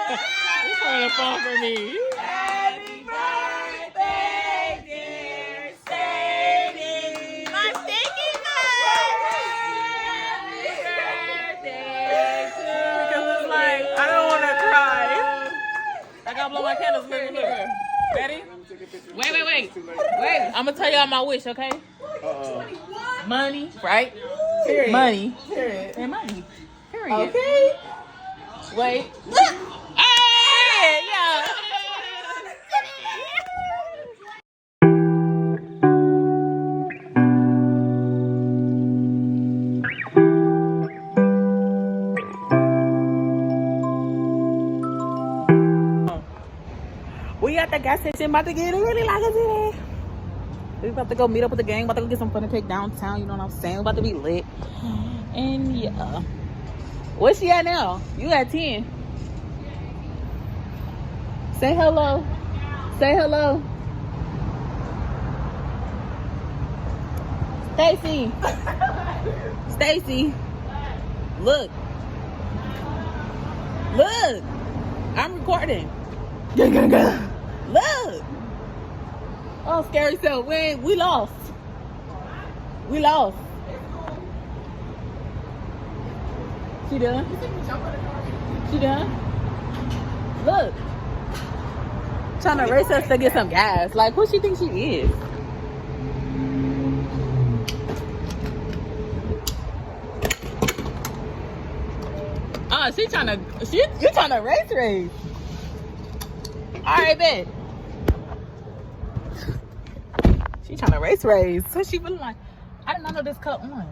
You're trying to fall for me. Happy birthday, dear Sadie. My stinky Happy birthday to Because it's like, I don't want to cry. I gotta blow my candles. Look. Ready? Wait. I'm gonna tell y'all my wish, okay? Money, right? Period. Money. Period. And money. Period. Okay. Wait. Hey, yeah. We at the gas station, about to get really like it today. We about to go meet up with the gang, about to go get some fun and cake downtown, you know what I'm saying? We about to be lit. And yeah. Where's she at now? You at 10. Say hello. Say hello. Stacy. Stacy. Look. Look. I'm recording. Look. Oh, scary self. We lost. We lost. She done? She done? Look. Trying to race us to get some gas. Like, who she think she is? Oh, you trying to race. Alright, bet. She trying to race. So she feeling like, I did not know this cut on.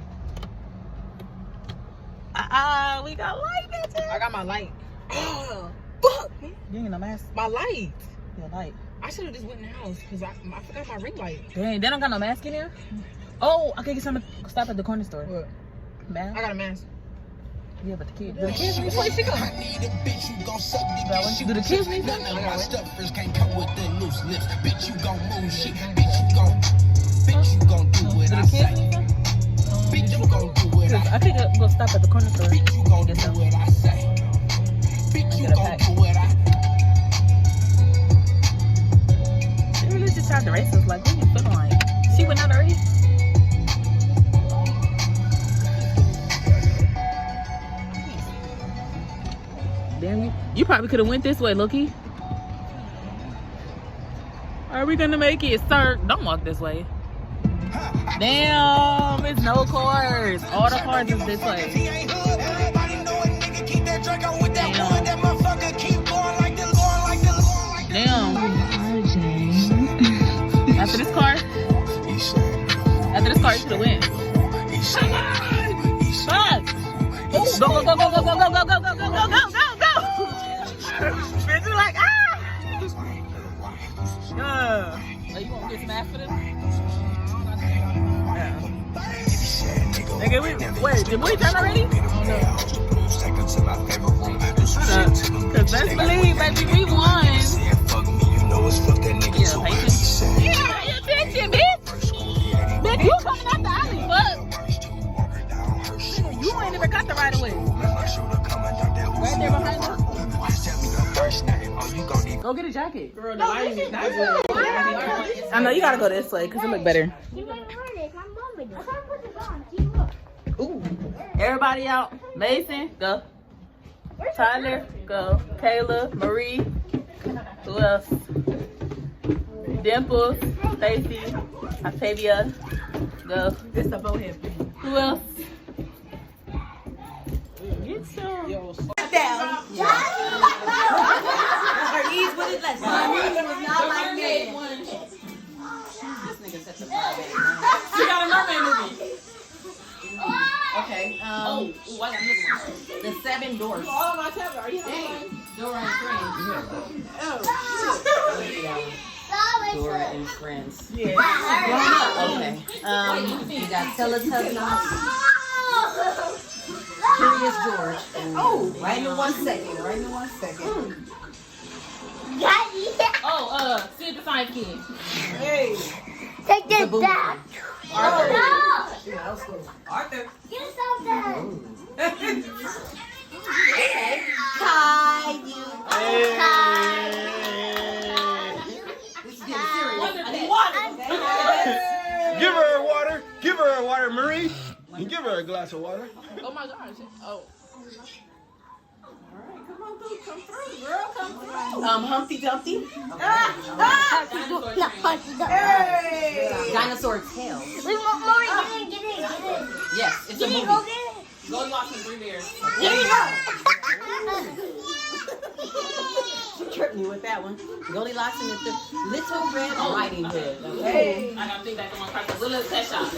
We got light, bitches. I got my light. Oh, fuck. You ain't no mask. My light. Your light. I should have just went in the house because I forgot my ring light. Dang, they don't got no mask in here? Oh, I can get some to stop at the corner store. What? Mask? I got a mask. Yeah, but the kids need place to go. I need a bitch who gon' suck dick. Do the kids need None something? of my stuffers can't come with the loose lips. Bitch, you gon' move shit. Bitch, you gon' do what Do I the say. kids need something? Bitch, you gon' do what I I think I'll go stop at the corner store. Bitch, you gon' do Get some. what I say. Bitch, you Get a gon' pack. do what I She really just tried to race us. Like, what you feeling like? She went out already? Damn, you probably could have went this way, Loki. Are we gonna make it, sir? Don't walk this way. Damn, it's no cars. All the cars is this way. Damn. After this car, you should have went. Fuck! Go! Bitch, you like, ah! Oh, you want to get some ass for this? Yeah. Nigga, wait, did we turn already? Oh, no. Shut up. Cause best believe, baby, we won. Yeah, patient. Yeah, pay attention, bitch. Bitch, you coming out the alley, fuck. You ain't even got the right of way. Right there behind us. Go get a jacket. Girl, the lighting is not good. I know you gotta go this way because it look better. Ooh. Everybody out. Mason, go. Tyler, go. Kayla, Marie. Who else? Dimples, Stacy, Octavia, go. This is the bowhead. Who else? Get some. down. Her knees with his lesson. My knees was not like that. This nigga such a fly. She got a mermaid movie. Okay. Ooh, I got another one. The Seven Doors. All my tablet. Are you having Dora and Friends. Dora and Friends. Yeah. Okay. You got Teletubbies. Curious George. Oh, right in 1 second. Right in 1 second. See the Science Kid. Hey. Take this back. Arthur. No. Arthur. Get something. Hi, you. Hey. You give her a glass of water. Oh my gosh. Oh. Come through, girl. Come through. Humpty Dumpty. Hey. Dinosaur tail. Wait, Mommy, get in. Yes, it's a movie. Go get it. Go watch the Three Bears. Get it up. She tripped me with that one. Goldilocks and the Little Red Riding Hood. Hey. I gotta think back on my car. Little Test Shop.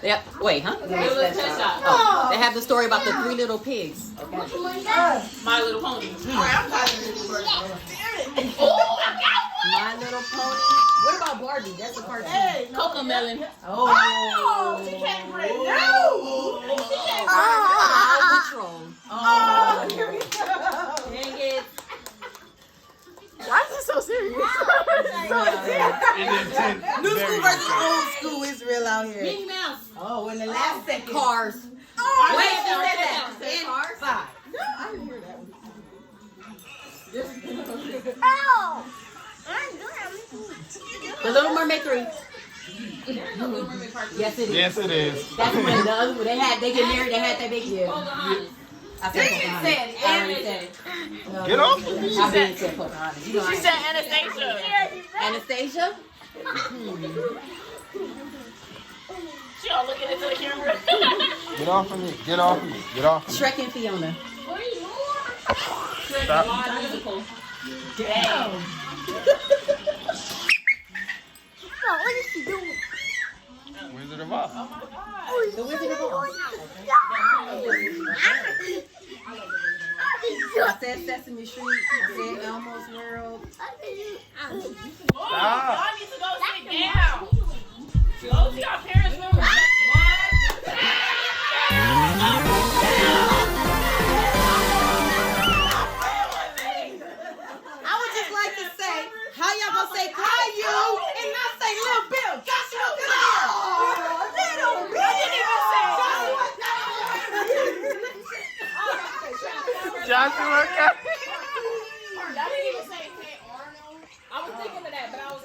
Yep. Wait, huh? Little Test Shop. Oh, they have the story about the 3 little pigs. Okay. My Little Pony. I'm tired of this word. My Little Pony. What about Barbie? That's a cartoon. Hey. Cocoa Melon. Oh, she can't breathe. No. Patrol. Oh, here we go. Dang it. Why is it so serious? New school versus old school is real out here. Minnie Mouse. Oh, in the last second. Cars. Oh, Wait, she who said said that. that? In Cars? 5. No, I didn't hear that one. Ow. The Little Mermaid 3. Yes, it is. Yes, it is. That's when the other when they get married. They had that big deal. Pocahontas. I said Pocahontas. I already said it. No, Get off. I been said Pocahontas. You know She I said Anastasia. Anastasia. She all looking into the camera. Get off of me. Get off of me. Get off of me. Shrek and Fiona. Stop. Damn. No, what is she doing? Wizard of Oz. The Wizard of Oz. I said Sesame Street. I said Elmo's World. Oh, y'all need to go sit down. Go to your parents' room. What? I would just like to say, how y'all gonna say Caillou and not say Little Bill? Joshua, come here. Little Bill. I didn't even say Joshua, Y'all didn't even say Hey Arnold. I was thinking of that, but I was.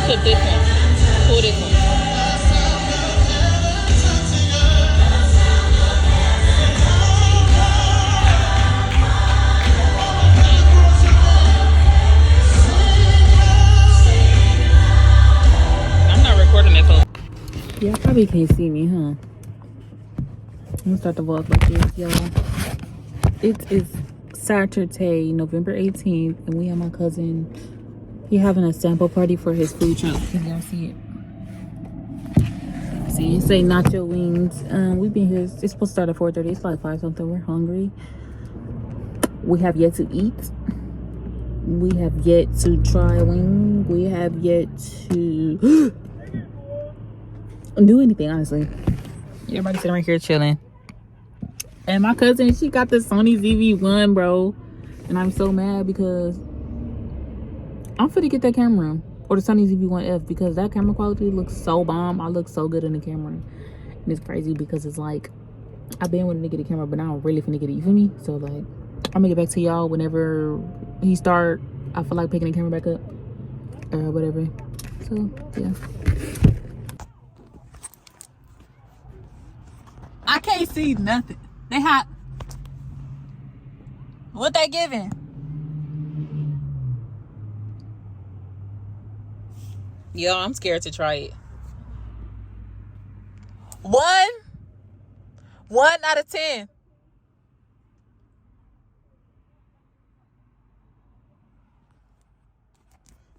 Took this one. Pull this one. I'm not recording it, folks. Y'all probably can't see me, huh? I'm gonna start the vlog like this, y'all. It is Saturday, November 18th, and we have my cousin. He having a sample party for his food truck. Can y'all see it? See, it say nacho wings. We've been here. It's supposed to start at 4:30. It's like 5 something. We're hungry. We have yet to eat. We have yet to try a wing. We have yet to do anything, honestly. Everybody sitting right here chilling. And my cousin, she got the Sony ZV-1, bro. And I'm so mad because I'm finna get that camera. Or the Sony ZV-1F, because that camera quality looks so bomb. I look so good in the camera. And it's crazy because it's like, I've been wanting to get a camera, but now I'm really finna get it. You feel me? So like, I'm gonna get back to y'all whenever he start. I feel like picking the camera back up or whatever. So yeah. I can't see nothing. They hot. What they giving? Yo, I'm scared to try it. 1 out of 10.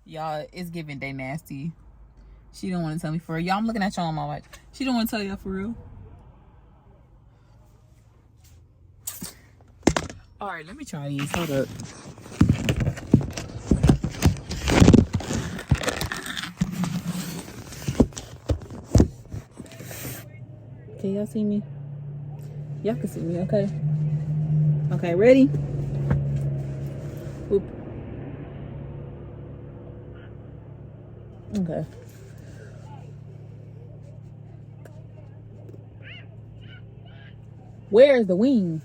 Y'all, it's giving day nasty. She don't want to tell me for real. Y'all, I'm looking at y'all on my watch. She don't want to tell y'all for real. All right, let me try these. Hold up. Can y'all see me? Y'all can see me, okay? Okay, ready? Oop. Okay. Where's the wing?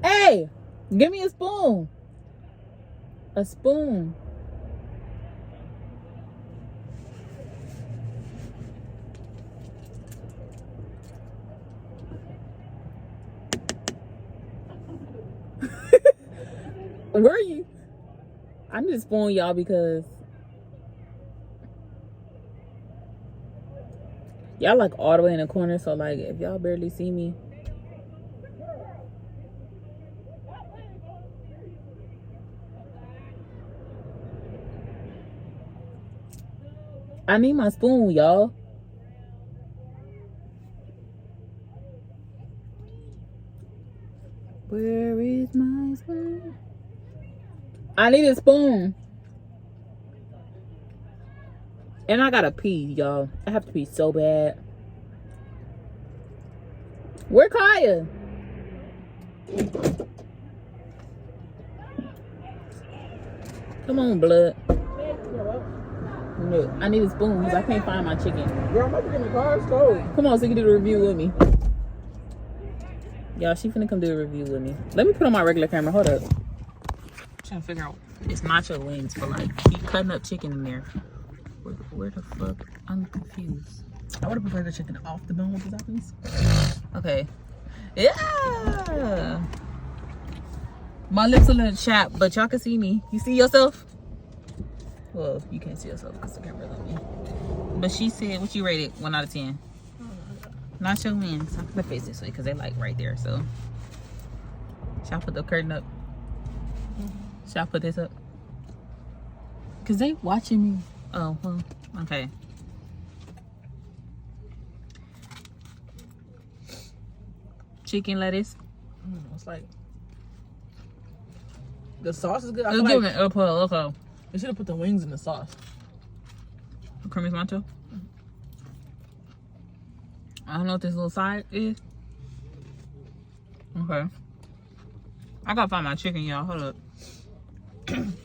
Hey, give me a spoon. A spoon. Where are you? I need a spoon, y'all, because y'all like all the way in the corner. So like, if y'all barely see me, I need my spoon, y'all. Where is my spoon? I need a spoon. And I gotta pee, y'all. I have to pee so bad. Where Kaya? Come on, blood. Look, I need a spoon because I can't find my chicken. Girl, I'm about to get in the car. It's cold. Come on, so you can do the review with me. Y'all, she finna come do a review with me. Let me put on my regular camera. Hold up. I'm trying to figure out. It's nacho wings, but like, keep cutting up chicken in there. Where the fuck? I'm confused. I would have preferred the chicken off the bone with the toppings. Okay. Yeah. My lips a little chapped, but y'all can see me. You see yourself? Well, you can't see yourself because the camera's on me. But she said, what you rated? 1 out of 10. Nacho wings. I put my face this way because they like right there. So, should I put the curtain up? Should I put this up? Because they watching me. Oh, well, okay. Chicken lettuce. It's like the sauce is good. I Let's feel give like it a pull. Okay. they should have put the wings in the sauce. Creamy nacho. I don't know what this little side is. Okay. I gotta find my chicken, y'all. Hold up.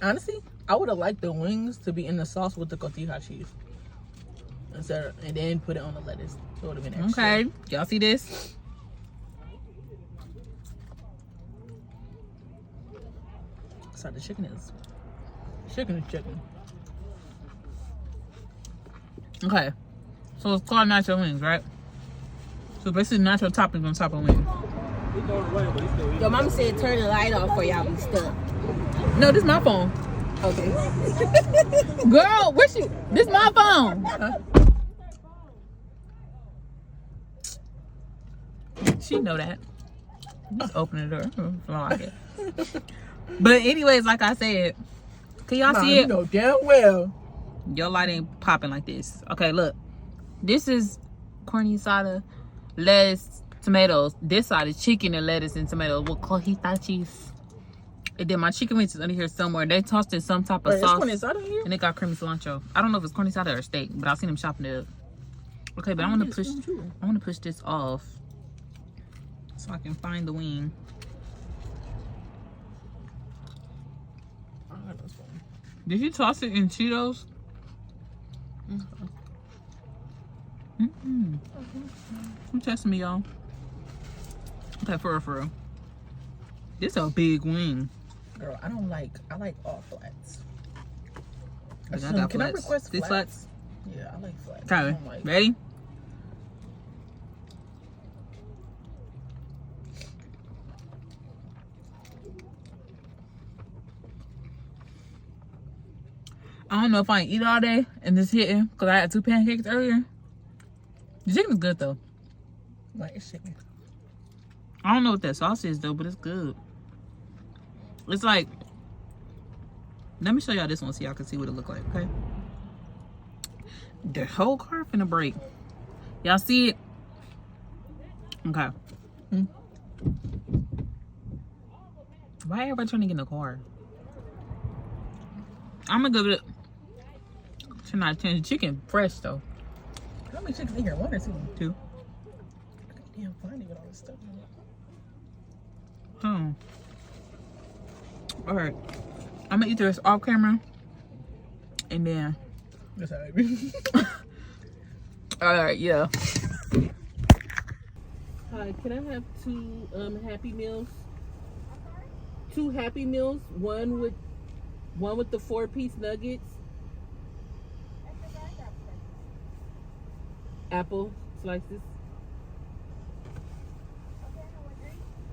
Honestly, I would have liked the wings to be in the sauce with the cotija cheese. Instead of, and then put it on the lettuce. It would have been extra. Okay. Y'all see this? So the chicken is chicken. Okay. So it's called nacho wings, right? So basically nacho toppings on top of wings. Your mama said turn the light off for y'all be stuck. No, this is my phone. Okay. Girl, where's she? This is my phone. Huh? She know that. Just open the door. I like it. But anyways, like I said, can y'all see it? You know damn well. Your light ain't popping like this. Okay, look. This is carne asada, lettuce, tomatoes. This side is chicken and lettuce and tomatoes with cotija cheese. And then my chicken wings is under here somewhere. They tossed in some type of Wait, sauce. it's inside of here? And they got creamy cilantro. I don't know if it's corn asada or steak, but I've seen them chopping it up. Okay, but I want to push this off so I can find the wing. Did you toss it in Cheetos? You testing me, y'all? Okay, for real. This a big wing. Girl, I like all flats. I got Can I flats. request This flats? Yeah, I like flats. Okay, I don't like- ready? I don't know if I can eat all day and just hitting because I had 2 pancakes earlier. The chicken is good though. Like it's chicken. I don't know what that sauce is though, but it's good. It's like, let me show y'all this one so y'all can see what it look like, okay? The whole car finna break. Y'all see it? Okay. Why everybody trying to get in the car? I'm gonna give it 10 out of 10. Chicken fresh though. How many chickens in here? 1 or 2? 2. I can't find it with all this stuff in it. All right. I'm gonna eat this off camera, and then. That's how it be. All right, yeah. Hi, can I have 2 Happy Meals? 2 Happy Meals. One with the 4-piece nuggets. Apple slices.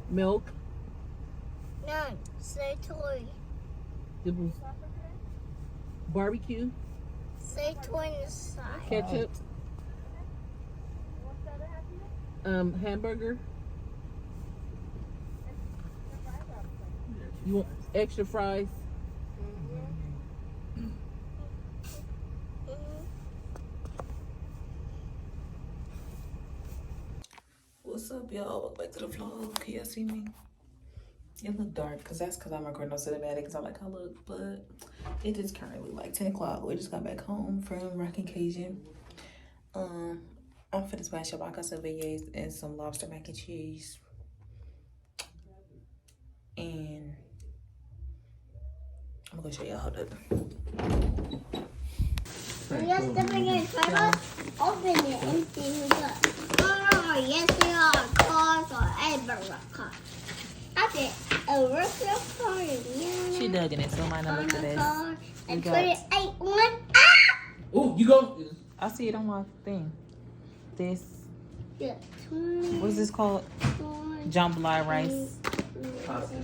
Milk. None. Say toy. It was barbecue. Say toy in the side. Ketchup. Hamburger. You want extra fries? What's up, y'all? Welcome back to the vlog. Can y'all see me? It look dark because I'm recording on cinematic because I like how I look, but it is currently like 10 o'clock. We just got back home from Rockin' Cajun. I'm finna smash up some beignets and some lobster mac and cheese. And I'm gonna show y'all how to. Yes, the bigger table. Open it and see who's up. Oh, yes, we are cars or a burger car. That's it. A regular car. She dug in it, so might not look at this. And We put got- it one. Oh, you go. I see it on my thing. This, Yeah. what is this called? Jambalaya rice. Pasta.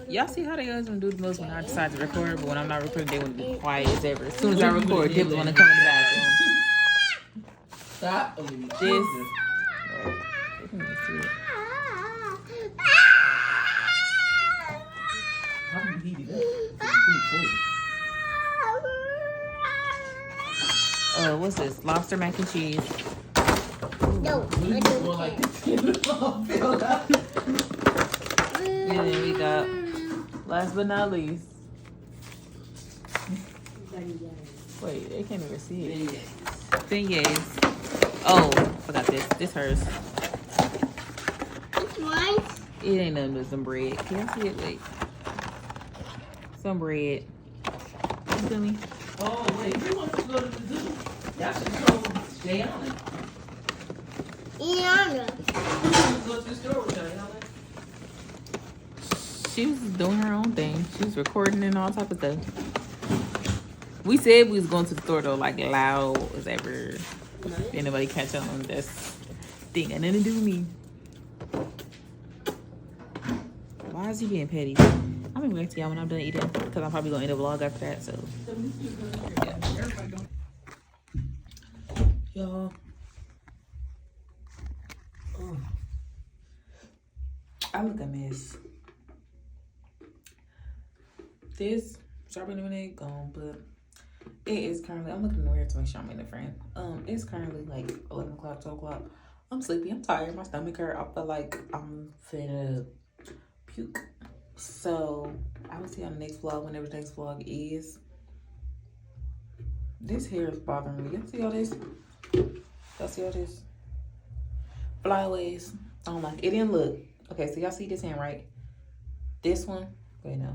Y'all see how they always want to do the most when I decide to record, but when I'm not recording, they want to be quiet as ever. As soon as I record, they want to come in the bathroom. Stop. This. What's this? Lobster mac and cheese. No, I don't care. And then we got, last but not least. Wait, they can't even see it. Beignets. Oh, forgot this. This hers. It's mine. It ain't nothing but some bread. Can I see it? Wait. Some bread. You feel me? Oh, wait. Who wants to go to the zoo? Y'all should go stay on it. Iana. Go to the store with y'all. She was doing her own thing. She was recording and all type of stuff. We said we was going to the store though, like loud as ever. Anybody catch on this thing and nothing to do with me. Why is he being petty? I'm gonna get to y'all when I'm done eating because I'm probably gonna end the vlog after that. So yeah. Y'all, I look a mess. This strawberry lemonade gone, but it is currently, I'm looking in the mirror to make sure I'm in the frame. It's currently like 11 o'clock, 12 o'clock. I'm sleepy. I'm tired. My stomach hurt. I feel like I'm finna puke. So I will see you on the next vlog, whenever the next vlog is. This hair is bothering me. Y'all see all this? Y'all see all this? Flyaways. I don't like it. It didn't look. Okay, so y'all see this hand, right? This one. Wait, no.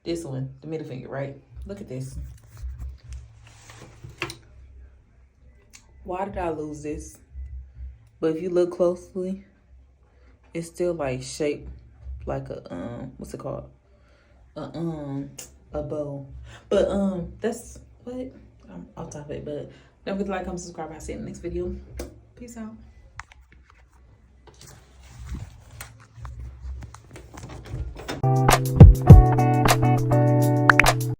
This one. The middle finger, right? Look at this. Why did I lose this? But if you look closely, it's still like shaped like a what's it called? A bow. But that's what I'm off topic. But don't forget to like, comment, subscribe, and I'll see you in the next video. Peace out.